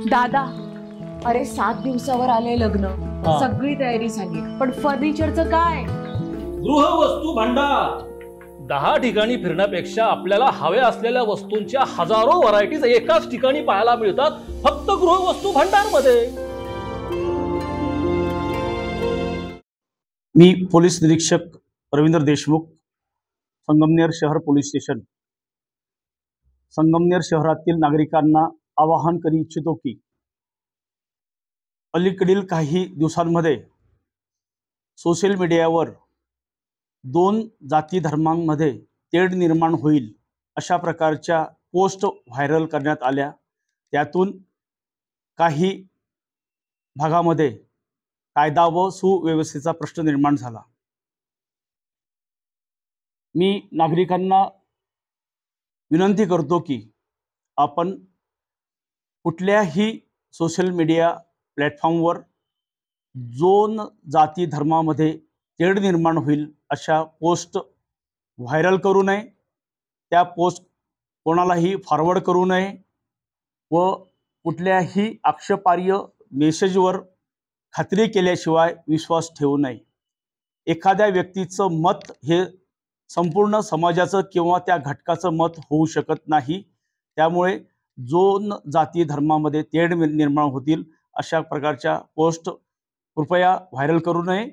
दादा, अरे 7 दिवसावर आले लग्न, सगळी तयारी झाली, पण फर्निचरचं काय? गृहवस्तू भांडार 10 ठिकाणी फिरण्यापेक्षा आपल्याला हव्या असलेल्या वस्तूंच्या हजारो व्हरायटीज एकाच ठिकाणी पाहायला मिळतात, फक्त गृहवस्तू भांडार मध्ये. मी पोलीस निरीक्षक रवींद्र देशमुख, संगमनेर शहर पोलीस स्टेशन. संगमनेर शहरातील नागरिकांना आवाहन करू इच्छितो की अलीकडील काही दिवसांमध्ये सोशल मीडियावर 2 जाती धर्मांमध्ये तेढ निर्माण होईल अशा प्रकारच्या पोस्ट व्हायरल करण्यात आल्या. त्यातून काही भागामध्ये कायदा व सुव्यवस्थेचा प्रश्न निर्माण झाला. मी नागरिकांना विनंती करतो की आपण कुठल्याही सोशल मीडिया प्लॅटफॉर्मवर 2 जाती धर्मामध्ये तेढ निर्माण होईल अशा पोस्ट व्हायरल करू नये. त्या पोस्ट कोणालाही फॉरवर्ड करू नये व कुठल्याही आक्षेपार्ह मेसेजवर खात्री केल्याशिवाय विश्वास ठेवू नये. एखाद्या व्यक्तीचं मत हे संपूर्ण समाजाचं किंवा त्या घटकाचं मत होऊ शकत नाही. त्यामुळे 2 जाती धर्मामध्ये तेढ निर्माण होतील अशा प्रकारच्या पोस्ट कृपया व्हायरल करू नये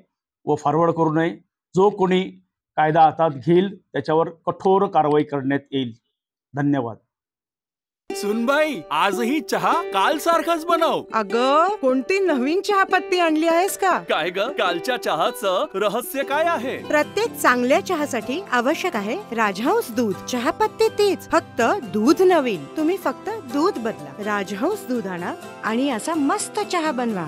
व फॉरवर्ड करू नये. जो कोणी कायदा हातात घेईल त्याच्यावर कठोर कारवाई करण्यात येईल. धन्यवाद. सुनबाई, आजही चहा काल सारखाच बनव. अगं, कोणती नवीन चहापत्ती आणली आहेस का? काय ग, कालच्या चहाचं रहस्य काय आहे? प्रत्येक चांगल्या चहासाठी आवश्यक आहे राजहंस दूध. चहापत्ती तीच, फक्त दूध नवीन. तुम्ही फक्त दूध बदला. राजहंस दूध आणा आणि असा मस्त चहा बनवा.